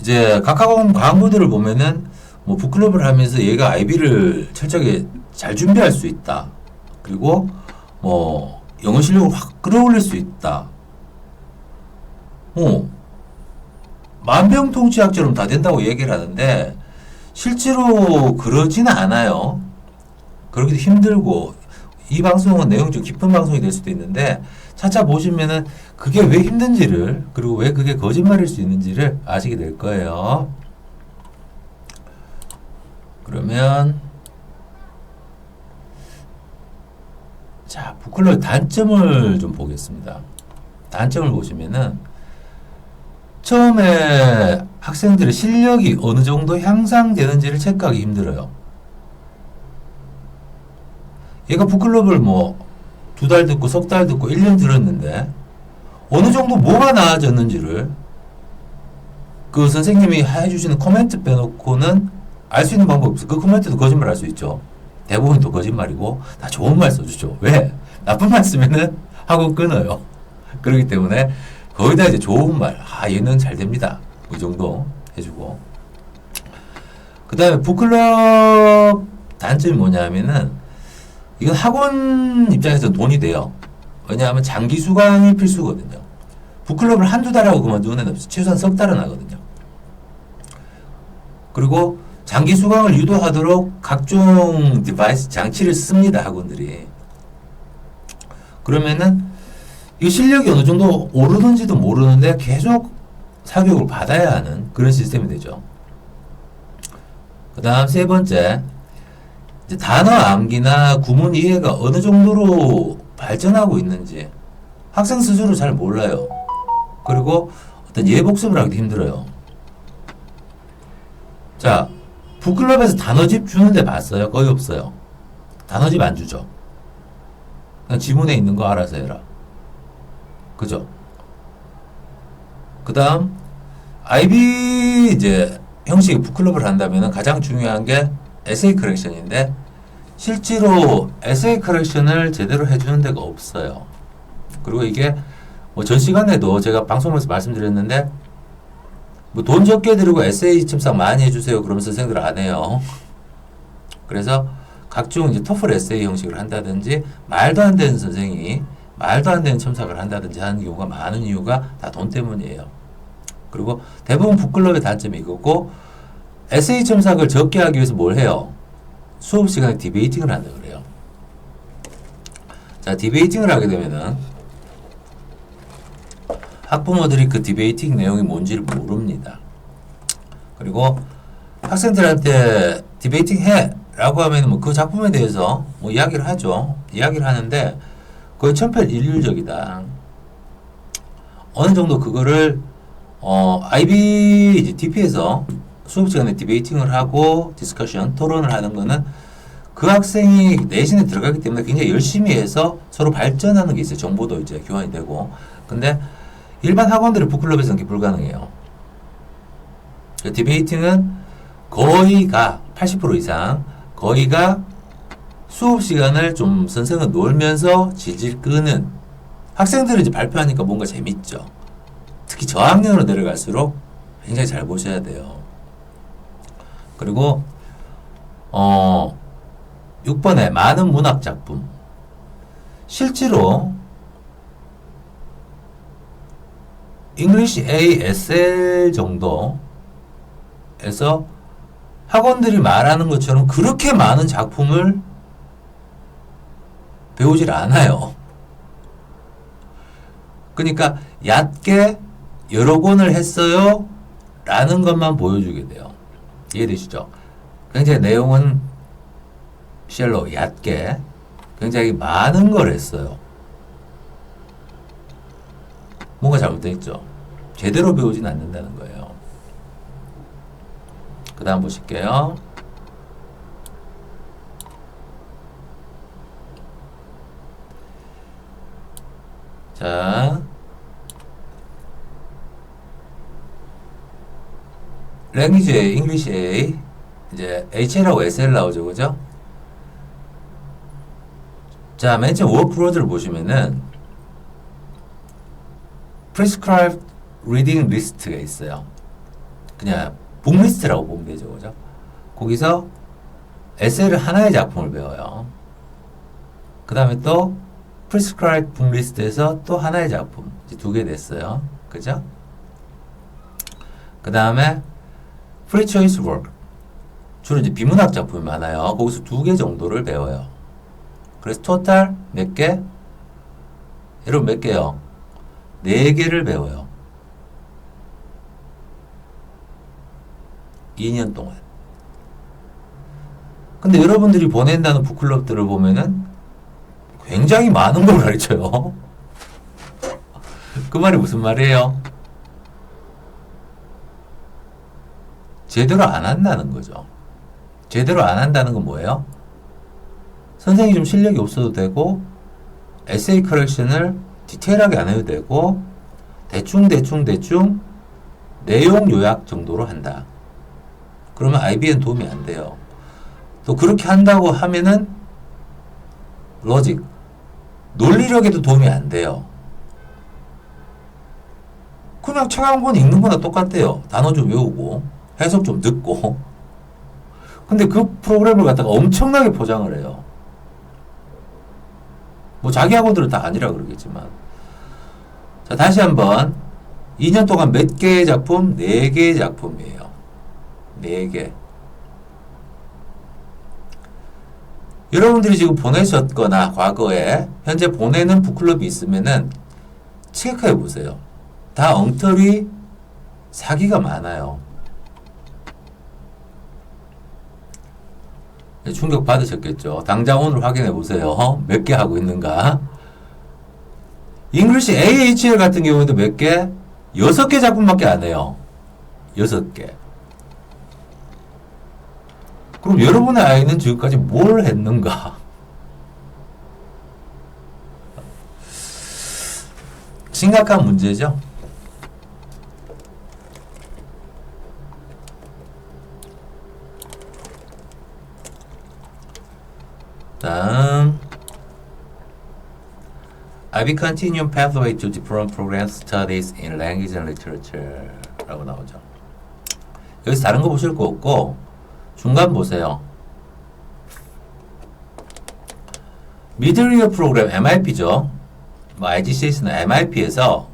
이제 각 학원 광고들을 보면은 뭐 북클럽을 하면서 얘가 IB를 철저하게 잘 준비할 수 있다. 그리고 뭐 영어 실력을 확 끌어올릴 수 있다. 만병통치약처럼 다 된다고 얘기를 하는데 실제로 그러지는 않아요. 그러기도 힘들고 이 방송은 내용이 좀 깊은 방송이 될 수도 있는데 찾아보시면은 그게 왜 힘든지를 그리고 왜 그게 거짓말일 수 있는지를 아시게 될 거예요. 그러면 자, 북클럽의 단점을 좀 보겠습니다. 단점을 보시면은 처음에 학생들의 실력이 어느 정도 향상되는지를 체크하기 힘들어요. 얘가 북클럽을 뭐 2달 듣고 석 달 듣고 1년 들었는데 어느 정도 뭐가 나아졌는지를 그 선생님이 해주시는 코멘트 빼놓고는 알 수 있는 방법이 없어요. 그 코멘트도 거짓말 할 수 있죠. 대부분 또 거짓말이고 다 좋은 말 써주죠. 왜? 나쁜 말 쓰면은 학원 끊어요. 그렇기 때문에 거의 다 이제 좋은 말, 얘는 잘 됩니다. 이 정도 해주고. 그 다음에 북클럽 단점이 뭐냐면은 이건 학원 입장에서 돈이 돼요. 왜냐하면 장기 수강이 필수거든요. 북클럽을 한두 달하고 그만두는 애는 없어요. 최소한 석 달은 하거든요. 그리고 장기 수강을 유도하도록 각종 디바이스 장치를 씁니다. 학원들이. 그러면은 이 실력이 어느 정도 오르는지도 모르는데 계속 사교육을 받아야 하는 그런 시스템이 되죠. 그 다음 세 번째, 이제 단어 암기나 구문 이해가 어느 정도로 발전하고 있는지 학생 스스로 잘 몰라요. 그리고 어떤 예복습을 하기도 힘들어요. 자, 북클럽에서 단어집 주는데 봤어요? 거의 없어요. 단어집 안 주죠. 그냥 지문에 있는 거 알아서 해라. 그죠? 그 다음, IB 이제 형식의 북클럽을 한다면 가장 중요한 게 에세이 커렉션인데, 실제로 에세이 커렉션을 제대로 해주는 데가 없어요. 그리고 이게 뭐 전 시간에도 제가 방송에서 말씀드렸는데, 뭐 돈 적게 들이고 에세이 첨삭 많이 해주세요. 그러면 선생님들 안 해요. 그래서 각종 이제 토플 에세이 형식을 한다든지, 말도 안 되는 선생이 말도 안 되는 첨삭을 한다든지 하는 경우가 많은 이유가 다 돈 때문이에요. 그리고 대부분 북클럽의 단점이 이거고, 에세이 첨삭을 적게 하기 위해서 뭘 해요? 수업 시간에 디베이팅을 한다 그래요. 자, 디베이팅을 하게 되면은 학부모들이 그 디베이팅 내용이 뭔지를 모릅니다. 그리고 학생들한테 디베이팅 해! 라고 하면 뭐 그 작품에 대해서 뭐 이야기를 하죠. 이야기를 하는데 거의 천편일률적이다. 어느 정도 그거를 IB 이제 DP에서 수업 시간에 디베이팅을 하고 디스커션, 토론을 하는 거는 그 학생이 내신에 들어가기 때문에 굉장히 열심히 해서 서로 발전하는 게 있어요. 정보도 이제 교환이 되고. 근데 일반 학원들의 북클럽에서는 그게 불가능해요. 디베이팅은 거의가 80% 이상 거의가 수업 시간을 좀 선생은 놀면서 질질 끄는, 학생들은 이제 발표하니까 뭔가 재밌죠. 특히 저학년으로 내려갈수록 굉장히 잘 보셔야 돼요. 그리고 6번에 많은 문학 작품. 실제로 잉글리시 A, SL 정도에서 학원들이 말하는 것처럼 그렇게 많은 작품을 배우질 않아요. 그러니까 얕게 여러 권을 했어요 라는 것만 보여주게 돼요. 이해되시죠? 굉장히 내용은 쉘로 얕게 굉장히 많은 걸 했어요. 뭔가 잘못되어 있죠. 제대로 배우진 않는다는 거예요. 그 다음 보실게요. 자, 랭귀지 A, 잉글리시 A, 이제 HL하고 SL 나오죠, 그죠? 자, 맨 처음 워크로드를 보시면은 prescribed reading list가 있어요. 그냥 북리스트라고 보면 되죠. 그죠? 거기서 에세이를 하나의 작품을 배워요. 그 다음에 또 prescribed 북리스트에서 또 하나의 작품. 이제 2개 됐어요. 그죠? 그 다음에 free choice work. 주로 이제 비문학 작품이 많아요. 거기서 2개 정도를 배워요. 그래서 토탈 몇 개? 여러분 몇 개요? 4개를 배워요. 2년 동안. 근데 여러분들이 보낸다는 북클럽들을 보면은 굉장히 많은 걸 가르쳐요. 그 말이 무슨 말이에요? 제대로 안 한다는 거죠. 제대로 안 한다는 건 뭐예요? 선생님이 좀 실력이 없어도 되고 에세이 커렉션을 디테일하게 안 해도 되고 대충 내용 요약 정도로 한다. 그러면 IBN 도움이 안 돼요. 또 그렇게 한다고 하면은 로직, 논리력에도 도움이 안 돼요. 그냥 책 한 권 읽는 거나 똑같대요. 단어 좀 외우고 해석 좀 듣고. 근데 그 프로그램을 갖다가 엄청나게 포장을 해요. 뭐 자기 학원들은 다 아니라 그러겠지만. 자, 다시 한번 2년 동안 몇 개의 작품? 4개의 작품이에요. 4개. 여러분들이 지금 보내셨거나 과거에 현재 보내는 북클럽이 있으면은 체크해 보세요. 다 엉터리 사기가 많아요. 충격 받으셨겠죠. 당장 오늘 확인해 보세요. 몇 개 하고 있는가. 잉글리시 AHL 같은 경우에도 몇 개? 6개 작품밖에 안 해요. 6개. 그럼 여러분의 아이는 지금까지 뭘 했는가? 심각한 문제죠. 다음 IB Continuum Pathway to Diploma Program Studies in Language and Literature 라고 나오죠. 여기서 다른 거 보실 거 없고 중간 보세요. Mid-Year 프로그램 MIP죠. 뭐 IGCS나 MIP에서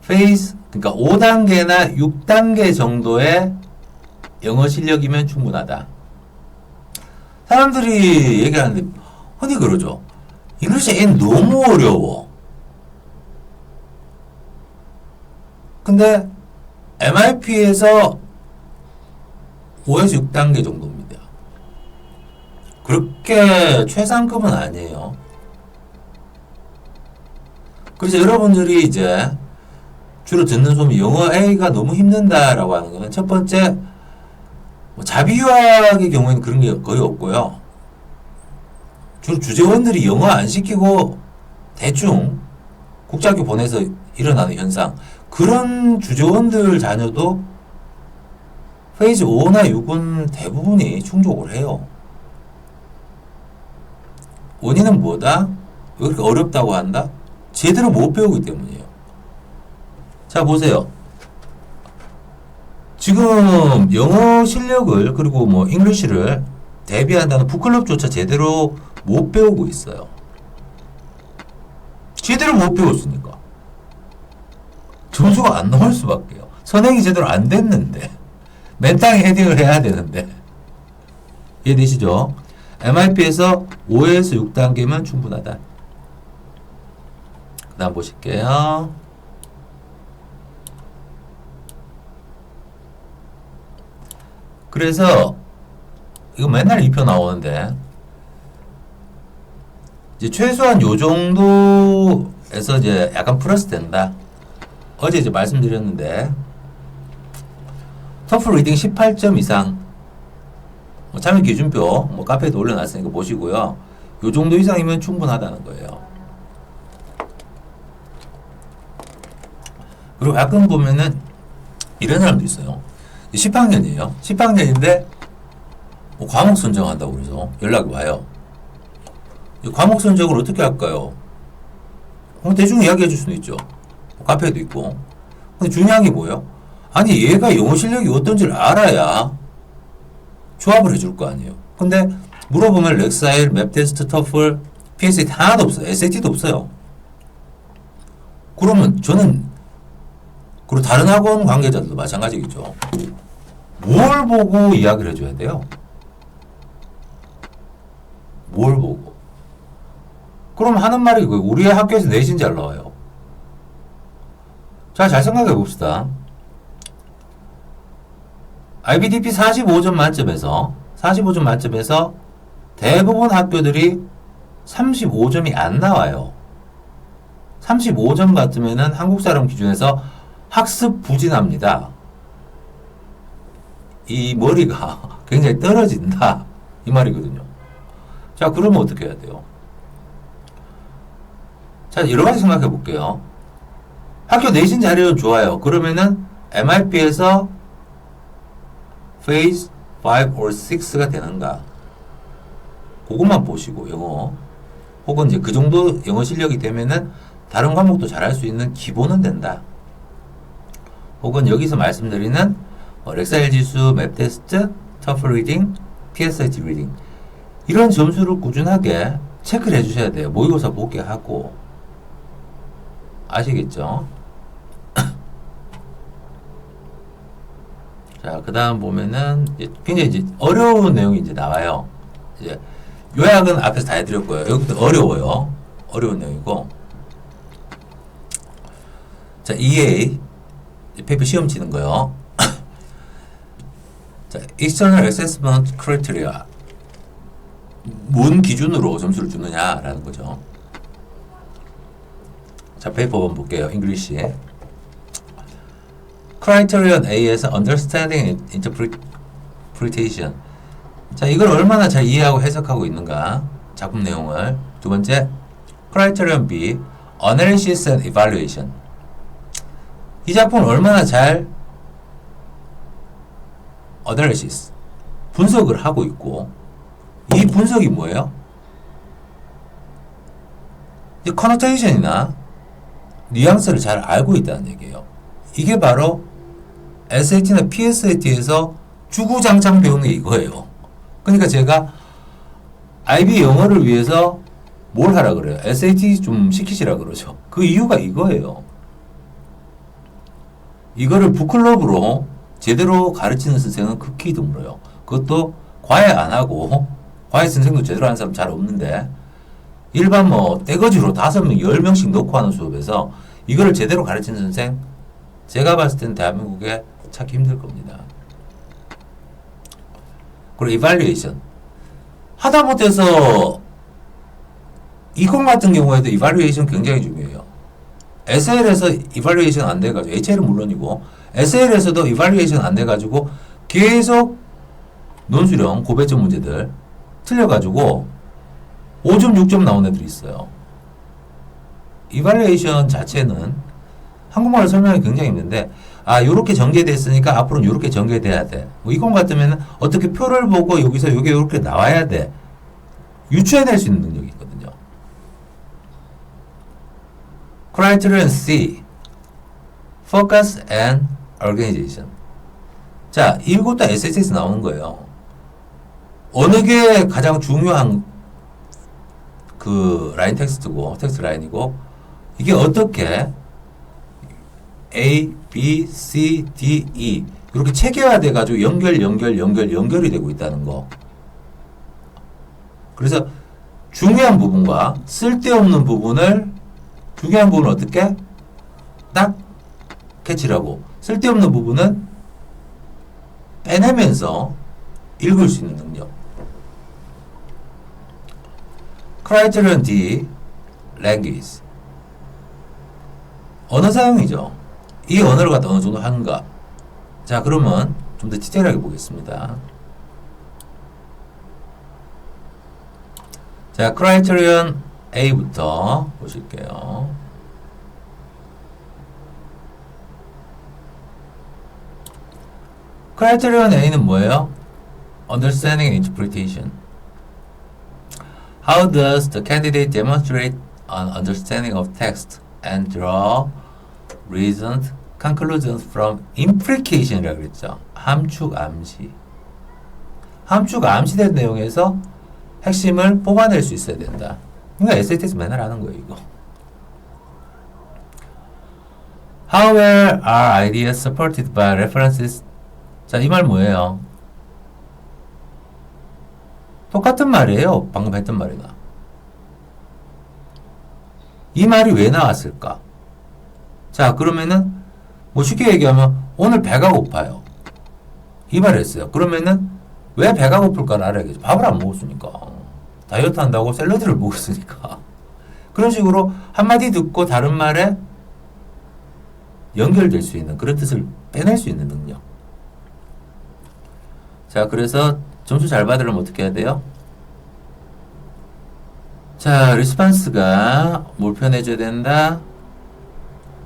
페이스 그러니까 5단계나 6단계 정도의 영어 실력이면 충분하다. 사람들이 얘기하는데 흔히 그러죠. 잉글리시 N 너무 어려워. 근데 MIP에서 5에서 6단계 정도입니다. 그렇게 최상급은 아니에요. 그래서 여러분들이 이제 주로 듣는 소문이 영어 A가 너무 힘든다라고 하는 거는 첫 번째 뭐 자비유학의 경우에는 그런 게 거의 없고요. 주로 주재원들이 영어 안 시키고 대충 국제학교 보내서 일어나는 현상. 그런 주재원들 자녀도 페이지 5나 6은 대부분이 충족을 해요. 원인은 뭐다? 왜 그렇게 어렵다고 한다? 제대로 못 배우기 때문이에요. 자, 보세요. 지금 영어 실력을 그리고 뭐 잉글리시를 대비한다는 북클럽조차 제대로 못 배우고 있어요. 제대로 못 배웠으니까 점수가 안 나올 수밖에요. 선행이 제대로 안 됐는데 맨땅에 헤딩을 해야 되는데 이해되시죠? MIP에서 5에서 6단계면 충분하다. 그 다음 보실게요. 그래서 이거 맨날 입혀 나오는데 이제 최소한 요 정도에서 이제 약간 플러스 된다. 어제 이제 말씀드렸는데 토플 리딩 18점 이상 뭐 참여 기준표 뭐 카페에도 올려놨으니까 보시고요. 요 정도 이상이면 충분하다는 거예요. 그리고 가끔 보면은 이런 사람도 있어요. 10학년이에요. 10학년인데 뭐 과목 선정한다고 그래서 연락이 와요. 이 과목 선정을 어떻게 할까요? 대충 이야기해 줄 수는 있죠. 카페에도 있고. 근데 중요한 게 뭐예요? 아니 얘가 영어 실력이 어떤지를 알아야 조합을 해줄 거 아니에요. 근데 물어보면 렉사일, 맵테스트, 터플, PSAT 하나도 없어요. SAT도 없어요. 그러면 저는 그리고 다른 학원 관계자들도 마찬가지겠죠. 뭘 보고 이야기를 해줘야 돼요? 뭘 보고? 그럼 하는 말이 우리 학교에서 내신 잘 나와요. 자, 잘 생각해 봅시다. IBDP 45점 만점에서 대부분 학교들이 35점이 안 나와요. 35점 같으면은 한국 사람 기준에서 학습 부진합니다. 이 머리가 굉장히 떨어진다. 이 말이거든요. 자, 그러면 어떻게 해야 돼요? 자, 여러 가지 생각해 볼게요. 학교 내신 자료는 좋아요. 그러면은 MIP에서 Phase 5 or 6가 되는가? 그것만 보시고, 영어. 혹은 이제 그 정도 영어 실력이 되면은 다른 과목도 잘할 수 있는 기본은 된다. 혹은 여기서 말씀드리는 렉사일 지수, 맵 테스트, 터플 리딩, PSAT 리딩 이런 점수를 꾸준하게 체크를 해주셔야 돼요. 모의고사 보게 하고. 아시겠죠? 자, 그 다음 보면은 굉장히 이제 어려운 내용이 이제 나와요. 이제 요약은 앞에서 다 해드렸고요. 여기도 어려워요. 어려운 내용이고. 자, EA 페이퍼 시험 치는 거요. 자, External Assessment Criteria 뭔 기준으로 점수를 주느냐라는 거죠. 자, 페이퍼 한번 볼게요. English. Criterion A에서 Understanding and Interpretation. 자, 이걸 얼마나 잘 이해하고 해석하고 있는가. 작품 내용을. 두 번째, Criterion B Analysis and Evaluation. 이 작품을 얼마나 잘 Analysis 분석을 하고 있고, 이 분석이 뭐예요? 이 connotation이나 뉘앙스를 잘 알고 있다는 얘기예요. 이게 바로 SAT나 PSAT에서 주구장창 배우는 게 이거예요. 그러니까 제가 IB 영어를 위해서 뭘 하라 그래요? SAT 좀 시키시라 그러죠. 그 이유가 이거예요. 이거를 북클럽으로 제대로 가르치는 선생은 극히 드물어요. 그것도 과외 안 하고, 과외 선생도 제대로 하는 사람 잘 없는데, 일반 뭐 떼거지로 5명, 10명씩 넣고 하는 수업에서 이거를 제대로 가르치는 선생, 제가 봤을 때는 대한민국에 찾기 힘들 겁니다. 그리고 이발리에이션. 하다못해서 이건 같은 경우에도 이발리에이션 굉장히 중요해요. SL에서 이발리에이션 안 돼가지고, HL은 물론이고, SL에서도 이발리에이션 안 돼가지고, 계속 논술형 고배점 문제들 틀려가지고, 5점, 6점 나온 애들이 있어요. 이발리에이션 자체는 한국말로 설명하기 굉장히 힘든데, 아, 요렇게 전개됐으니까 앞으로는 요렇게 전개돼야 돼. 뭐 이건 같으면 어떻게 표를 보고 여기서 요게 요렇게 나와야 돼. 유추해낼 수 있는 능력이 있거든요. Criterion C Focus and Organization. 자, 이것도 SAT에서 나오는 거예요. 어느 게 가장 중요한 그 라인 텍스트고, 텍스트 라인이고, 이게 어떻게 A, B, C, D, E 이렇게 체계화돼 가지고 연결이 되고 있다는 거. 그래서 중요한 부분과 쓸데없는 부분을 중요한 부분을 어떻게 딱 캐치를 하고 쓸데없는 부분은 빼내면서 읽을 수 있는 능력. Criterion D Language. 언어 사용이죠. 이 언어를 갖다 어느 정도 하는가. 자, 그러면 좀 더 디테일하게 보겠습니다. 자, Criterion A부터 보실게요. Criterion A는 뭐예요? Understanding and Interpretation. How does the candidate demonstrate an understanding of text and draw reasoned conclusions from implication이라고 그랬죠. 함축 암시. 함축 암시된 내용에서 핵심을 뽑아낼 수 있어야 된다. 그러니까 SAT에서 맨날 하는 거예요, 이거. How well are ideas supported by references? 자, 이 말 뭐예요? 똑같은 말이에요. 방금 했던 말이나. 이 말이 왜 나왔을까? 자, 그러면은 뭐 쉽게 얘기하면 오늘 배가 고파요. 이 말을 했어요. 그러면은 왜 배가 고플까를 알아야겠죠. 밥을 안 먹었으니까. 다이어트 한다고 샐러드를 먹었으니까. 그런 식으로 한마디 듣고 다른 말에 연결될 수 있는 그런 뜻을 빼낼 수 있는 능력. 자, 그래서 점수 잘 받으려면 어떻게 해야 돼요? 자, 리스판스가 뭘 표현해줘야 된다?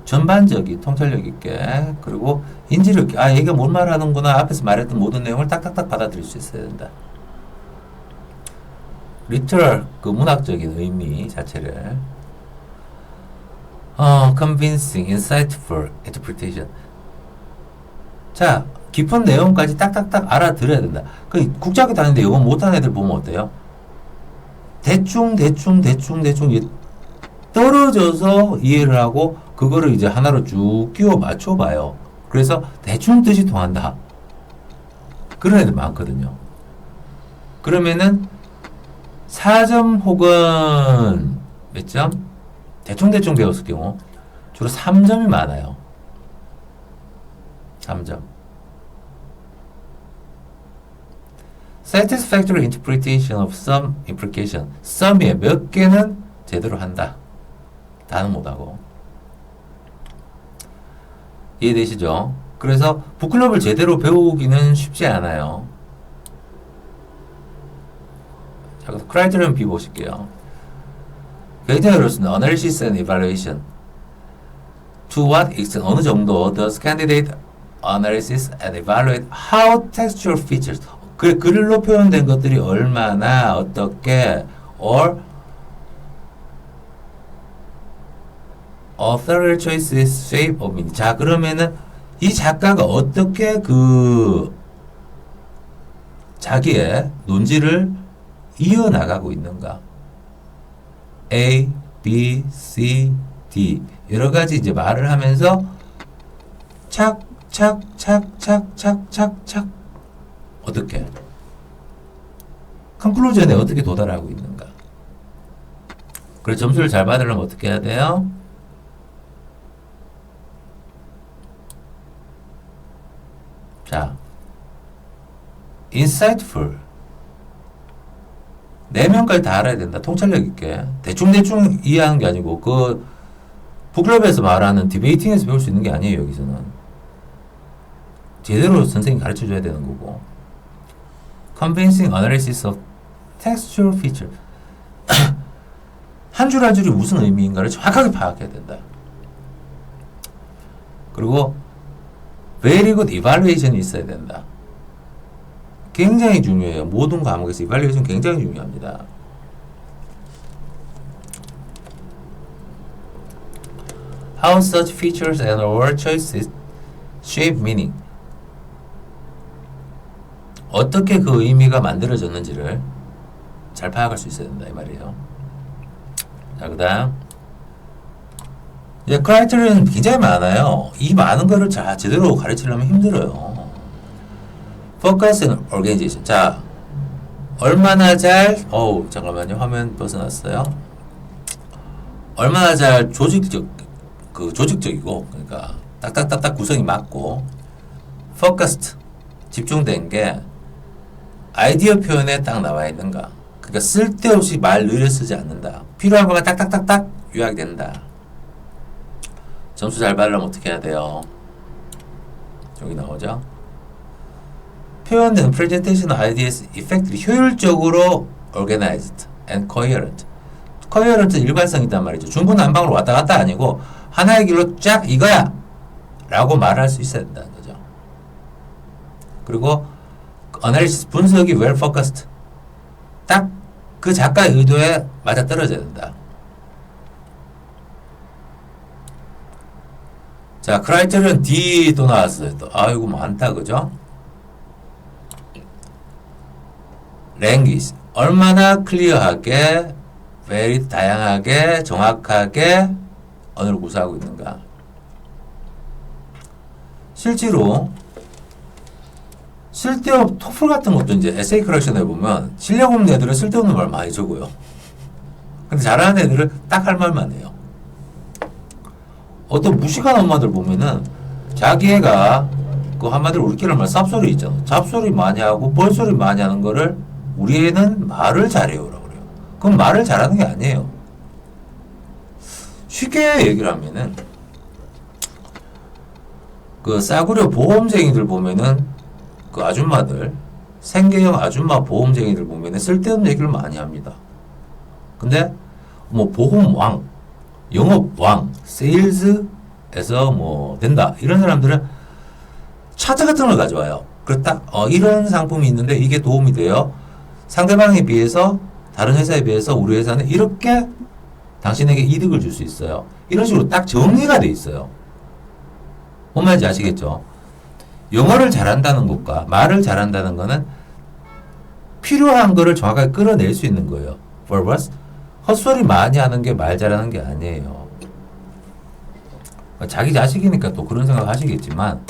전반적인 통찰력 있게, 그리고 인지력 있게, 아, 얘가 뭔 말하는구나. 앞에서 말했던 모든 내용을 딱딱딱 받아들일 수 있어야 된다. literal, 그 문학적인 의미 자체를 convincing, insightful interpretation. 자, 깊은 내용까지 딱딱딱 알아들어야 된다. 그 국제학교 다니는데 영어 못하는 애들 보면 어때요? 대충 떨어져서 이해를 하고 그거를 이제 하나로 쭉 끼워 맞춰봐요. 그래서 대충 뜻이 통한다. 그런 애들 많거든요. 그러면은 4점 혹은 몇 점? 대충 배웠을 경우 주로 3점이 많아요. 3점. Satisfactory interpretation of some implication. some의 몇 개는 제대로 한다. 다는 못하고. 이해되시죠? 그래서 북클럽을 제대로 배우기는 쉽지 않아요. 자, 그래서 크라이테리언 B 보실게요. 굉장히 어렵습니다. Analysis and evaluation. To what extent, 어느 정도 does candidate analysis and evaluate how textual features, 글로 표현된 것들이 얼마나 어떻게 or author choices shape of meaning. 자, 그러면은 이 작가가 어떻게 그 자기의 논지를 이어나가고 있는가. A, B, C, D 여러 가지 이제 말을 하면서 착 어떻게 컨클루전에 어떻게 도달하고 있는가. 그래서 점수를 잘 받으려면 어떻게 해야 돼요? 자, insightful. 내면까지 다 알아야 된다. 통찰력 있게. 대충 이해하는 게 아니고, 그, 북클럽에서 말하는 디베이팅에서 배울 수 있는 게 아니에요, 여기서는. 제대로 선생님이 가르쳐 줘야 되는 거고. Convincing analysis of textual feature. 한 줄 한 줄이 무슨 의미인가를 정확하게 파악해야 된다. 그리고, very good evaluation이 있어야 된다. 굉장히 중요해요. 모든 과목에서 evaluation 굉장히 중요합니다. How such features and word choices shape meaning. 어떻게 그 의미가 만들어졌는지를 잘 파악할 수 있어야 된다 이 말이에요. 자, 그 다음 이제 크라이테리언 굉장히 많아요. 이 많은 거를 제대로 가르치려면 힘들어요. Focus and organization. 자, 얼마나 잘, 잠깐만요. 화면 벗어났어요. 얼마나 잘 조직적이고, 그러니까, 딱딱딱딱 구성이 맞고, focused, 집중된 게, 아이디어 표현에 딱 나와 있는가. 그러니까 쓸데없이 말 느려 쓰지 않는다. 필요한 것만 딱딱딱딱 요약이 된다. 점수 잘 받으려면 어떻게 해야 돼요? 여기 나오죠? 표현된 presentation ideas effectively, 효율적으로 organized and coherent. coherent 일관성이란 말이죠. 중구난방으로 왔다 갔다 아니고 하나의 길로 쫙 이거야 라고 말할 수 있어야 된다는 거죠. 그리고 analysis, 분석이 well focused. 딱 그 작가의 의도에 맞아 떨어져야 된다. 자, 크라이테리언 D 또 나왔어요. 또. 아이고, 많다. 그죠? 랭귀지. 얼마나 클리어하게, very 다양하게, 정확하게 언어를 구사하고 있는가. 실제로 쓸데없 토플 같은 것도 이제 에세이 컬렉션 해보면 실력 없는 애들은 쓸데없는 말 많이 적어요. 근데 잘하는 애들은 딱 할 말만 해요. 어떤 무식한 엄마들 보면은 자기 애가 그 한마디로 우리끼리 말 쌉소리 있잖아. 잡소리 많이 하고 뻘소리 많이 하는 거를 우리 애는 말을 잘해요라고 그래요. 그럼 말을 잘하는 게 아니에요. 쉽게 얘기를 하면은 그 싸구려 보험쟁이들 보면은 그 아줌마들 생계형 아줌마 보험쟁이들 보면은 쓸데없는 얘기를 많이 합니다. 근데 뭐 보험왕, 영업왕, 세일즈에서 뭐 된다 이런 사람들은 차트 같은 걸 가져와요. 그렇다 이런 상품이 있는데 이게 도움이 돼요. 상대방에 비해서 다른 회사에 비해서 우리 회사는 이렇게 당신에게 이득을 줄 수 있어요. 이런 식으로 딱 정리가 돼 있어요. 뭔 말인지 아시겠죠? 영어를 잘한다는 것과 말을 잘한다는 거는 필요한 거를 정확하게 끌어낼 수 있는 거예요. verbose. 헛소리 많이 하는 게 말 잘하는 게 아니에요. 자기 자식이니까 또 그런 생각 하시겠지만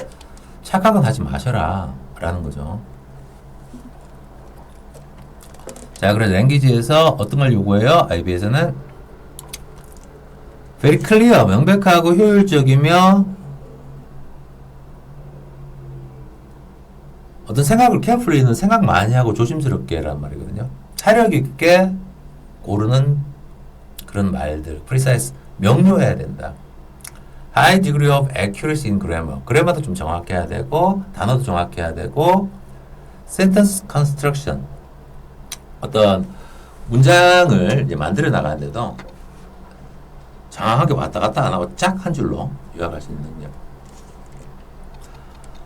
착각은 하지 마셔라 라는 거죠. 자, 그래서 랭귀지에서 어떤 걸 요구해요? IB에서는 very clear, 명백하고 효율적이며 어떤 생각을 carefully는 생각 많이 하고 조심스럽게 라는 말이거든요. 차력 있게 고르는 그런 말들, precise, 명료해야 된다. high degree of accuracy in grammar. 그래머도 좀 정확해야 되고 단어도 정확해야 되고 sentence construction. 어떤 문장을 이제 만들어 나가는데도 정확하게 왔다 갔다 안 하고 쫙 한 줄로 요약할 수 있는 능력.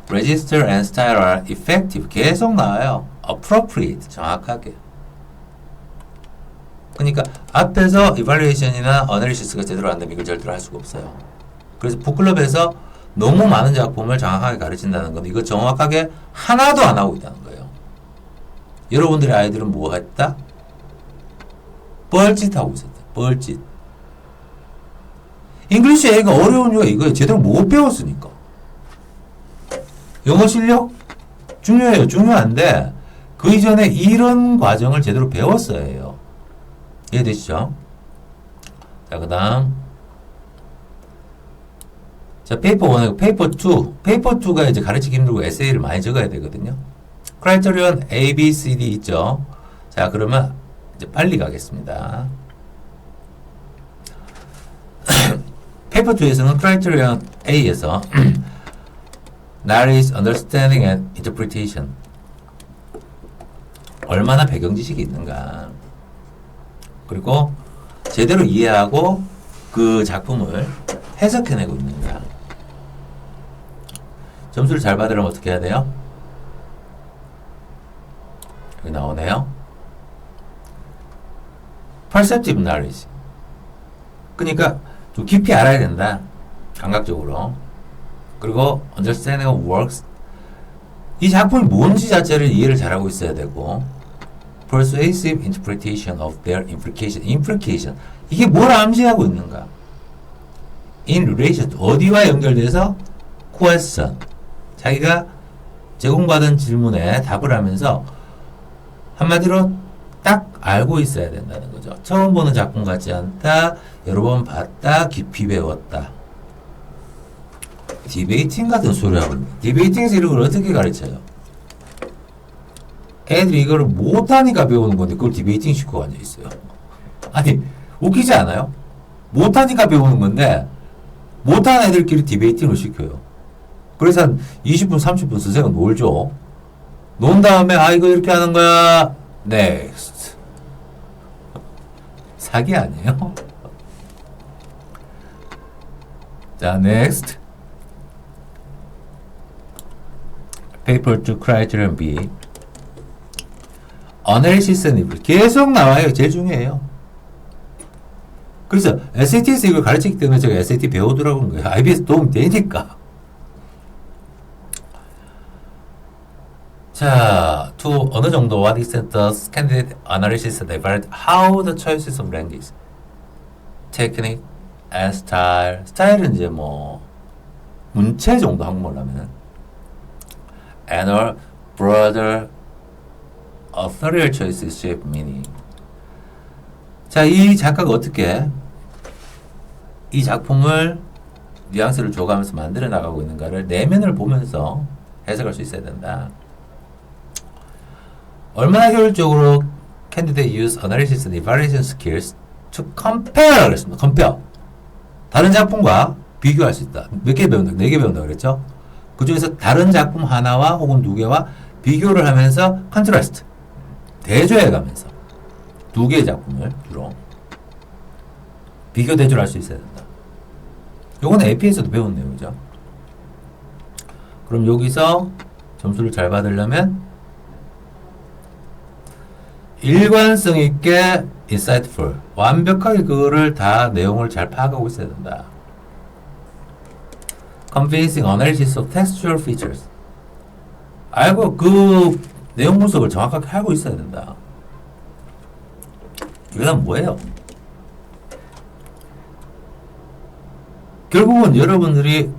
Register and style are effective. 계속 나와요. Appropriate. 정확하게. 그러니까 앞에서 evaluation이나 analysis가 제대로 안 되면 이걸 절대로 할 수가 없어요. 그래서 북클럽에서 너무 많은 작품을 정확하게 가르친다는 건 이거 정확하게 하나도 안 하고 있다는 거예요. 여러분들의 아이들은 뭐 했다? 뻘짓하고 있었다. 뻘짓. 잉글리시 A가 어려운 이유가 이거예요. 제대로 못 배웠으니까. 영어 실력? 중요해요. 중요한데 그 이전에 이런 과정을 제대로 배웠어야 해요. 이해되시죠? 자, 그 다음 자, 페이퍼 1, 페이퍼 2. 페이퍼 2가 이제 가르치기 힘들고 에세이를 많이 적어야 되거든요. 크라이테리언 A, B, C, D 있죠? 자, 그러면 이제 빨리 가겠습니다. 페이퍼 2에서는 크라이테리언 A에서 knowledge, understanding and interpretation. 얼마나 배경 지식이 있는가. 그리고 제대로 이해하고 그 작품을 해석해내고 있는가. 점수를 잘 받으려면 어떻게 해야 돼요? 여기 나오네요. perceptive knowledge. 그러니까 좀 깊이 알아야 된다. 감각적으로. 그리고 understanding of works. 이 작품이 뭔지 자체를 이해를 잘하고 있어야 되고 persuasive interpretation of their implication. implication. 이게 뭘 암시하고 있는가? in relation to 어디와 연결돼서 question. 자기가 제공받은 질문에 답을 하면서 한마디로 딱 알고 있어야 된다는 거죠. 처음 보는 작품 같지 않다. 여러 번 봤다. 깊이 배웠다. 디베이팅 같은 소리 하고 디베이팅에서 이런 걸 어떻게 가르쳐요? 애들이 이거를 못하니까 배우는 건데 그걸 디베이팅 시키고 앉아있어요. 아니 웃기지 않아요? 못하니까 배우는 건데 못하는 애들끼리 디베이팅을 시켜요. 그래서 한 20분 30분 선생은 놀죠. 논 다음에 아 이거 이렇게 하는 거야. 넥스트. 사기 아니에요? 자 넥스트. Paper to Criterion B. Analysis and Interpretation. 계속 나와요. 제일 중요해요. 그래서 SAT에서 이걸 가르치기 때문에 제가 SAT 배우더라고 한 거예요. IBS 도움이 되니까. 자, to 어느 정도 what extent does candidate analysis divide how the choices of language, technique, and style. 스타일은 이제 뭐 문체 정도 한국말로 하면은 and a broader authorial choices shape meaning. 자, 이 작가가 어떻게 이 작품을 뉘앙스를 줘가면서 만들어 나가고 있는가를 내면을 보면서 해석할 수 있어야 된다. 얼마나 효율적으로 candidate use analysis and evaluation skills to compare 그랬습니다. compare. 다른 작품과 비교할 수 있다. 몇 개 배운다? 4개 배운다 그랬죠? 그 중에서 다른 작품 하나와 혹은 2개와 비교를 하면서 contrast. 대조해 가면서 2개의 작품을 주로 비교 대조를 할 수 있어야 된다. 요건 AP에서도 배운 내용이죠. 그럼 여기서 점수를 잘 받으려면 일관성 있게 insightful, 완벽하게 그거를 다 내용을 잘 파악하고 있어야 된다. convincing analysis of textual features. 알고 그 내용 분석을 정확하게 하고 있어야 된다. 이건 뭐예요? 결국은 여러분들이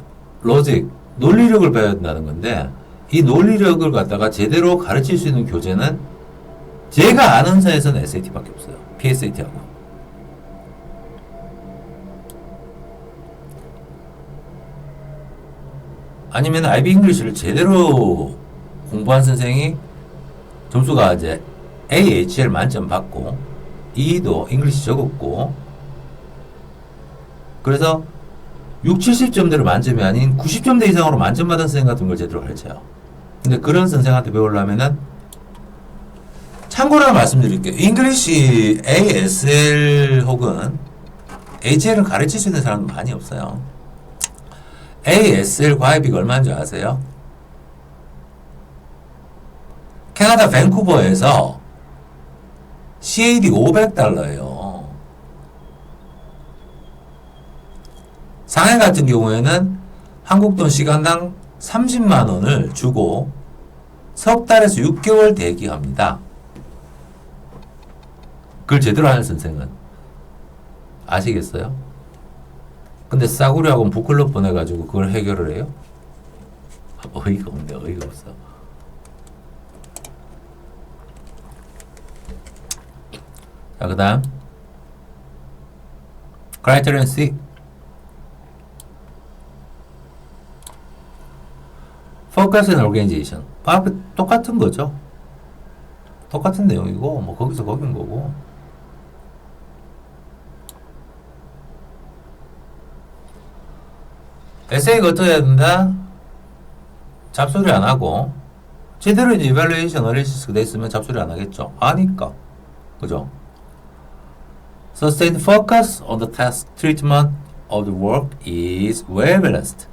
로직, 논리력을 배워야 된다는 건데 이 논리력을 갖다가 제대로 가르칠 수 있는 교재는 제가 아는 선에서는 SAT밖에 없어요. PSAT하고. 아니면 IB 잉글리시를 제대로 공부한 선생이 점수가 이제 AHL 만점 받고 E도 잉글리시 적었고 그래서 6, 70점대로 만점이 아닌 90점대 이상으로 만점 받은 선생 같은 걸 제대로 가르쳐요. 근데 그런 선생한테 배우려면은 참고로 하나 말씀드릴게요. 잉글리시 ASL 혹은 HL을 가르칠 수 있는 사람은 많이 없어요. ASL 과외비가 얼마인지 아세요? 캐나다 밴쿠버에서 CAD $500예요. 상해 같은 경우에는 한국 돈 시간당 30만 원을 주고 석 달에서 6개월 대기합니다. 그걸 제대로 하는 선생은 아시겠어요? 근데 싸구려하고는 북클럽 보내가지고 그걸 해결을 해요? 어이가 없네. 어이가 없어. 자, 그 다음 Criterion C. Focus and Organization. 똑같은 거죠. 똑같은 내용이고 뭐 거기서 거긴 거고. 에세이가 어떻게 해야 된다? 잡소리 안 하고 제대로 이제 evaluation analysis가 돼 있으면 잡소리 안 하겠죠. 아니까. 그죠? Sustained focus on the task treatment of the work is well balanced.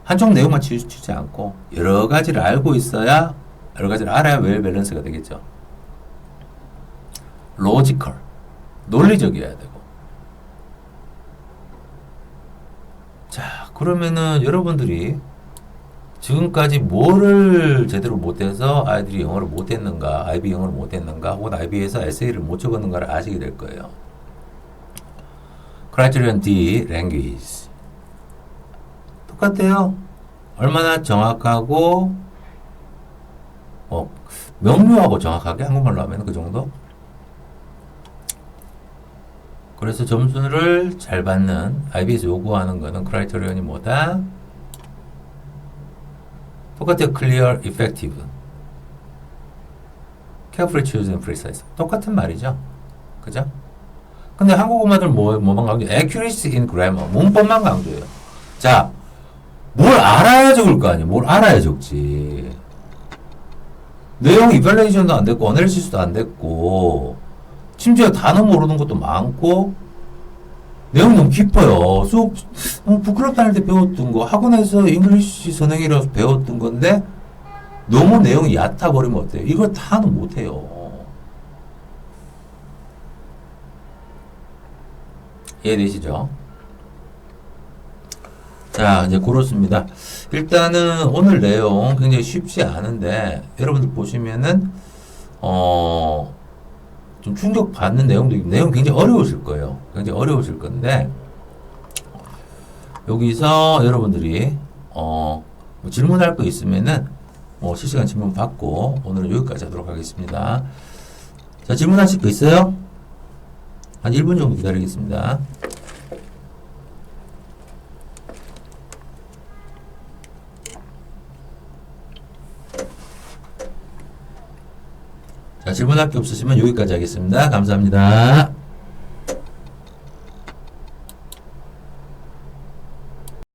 한쪽 내용만 치우치지 않고 여러 가지를 알고 있어야 여러 가지를 알아야 well balance가 되겠죠. logical. 논리적이어야 되고. 자, 그러면은 여러분들이 지금까지 뭐를 제대로 못해서 아이들이 영어를 못했는가, IB 영어를 못했는가, 혹은 IB에서 에세이를 못 적었는가를 아시게 될 거예요. Criterion D, Language. 똑같아요. 얼마나 정확하고, 명료하고 정확하게 한국말로 하면 그 정도? 그래서 점수를 잘 받는 IB에서 요구하는 거는 크라이테리언이 뭐다? 똑같아요. clear, effective. carefully chosen, precise. 똑같은 말이죠. 그죠? 근데 한국어마들 뭐만 강조해요? accuracy in grammar. 문법만 강조해요. 자, 뭘 알아야 적을 거 아니에요? 뭘 알아야 적지. 내용 이발레이션도 안 됐고, 어널리시스도 안 됐고, 심지어 단어 모르는 것도 많고, 내용 너무 깊어요. 수업, 북클럽 다닐 때 배웠던 거, 학원에서 잉글리시 선행이라서 배웠던 건데, 너무 내용이 얕아버리면 어때요? 이걸 다는 못해요. 이해되시죠? 자, 이제 그렇습니다. 일단은 오늘 내용 굉장히 쉽지 않은데, 여러분들 보시면은, 좀 충격받는 내용도 있고, 내용 굉장히 어려우실 거예요. 굉장히 어려우실 건데, 여기서 여러분들이, 뭐 질문할 거 있으면은, 뭐 실시간 질문 받고, 오늘은 여기까지 하도록 하겠습니다. 자, 질문하실 거 있어요? 한 1분 정도 기다리겠습니다. 자, 질문할 게 없으시면 여기까지 하겠습니다. 감사합니다.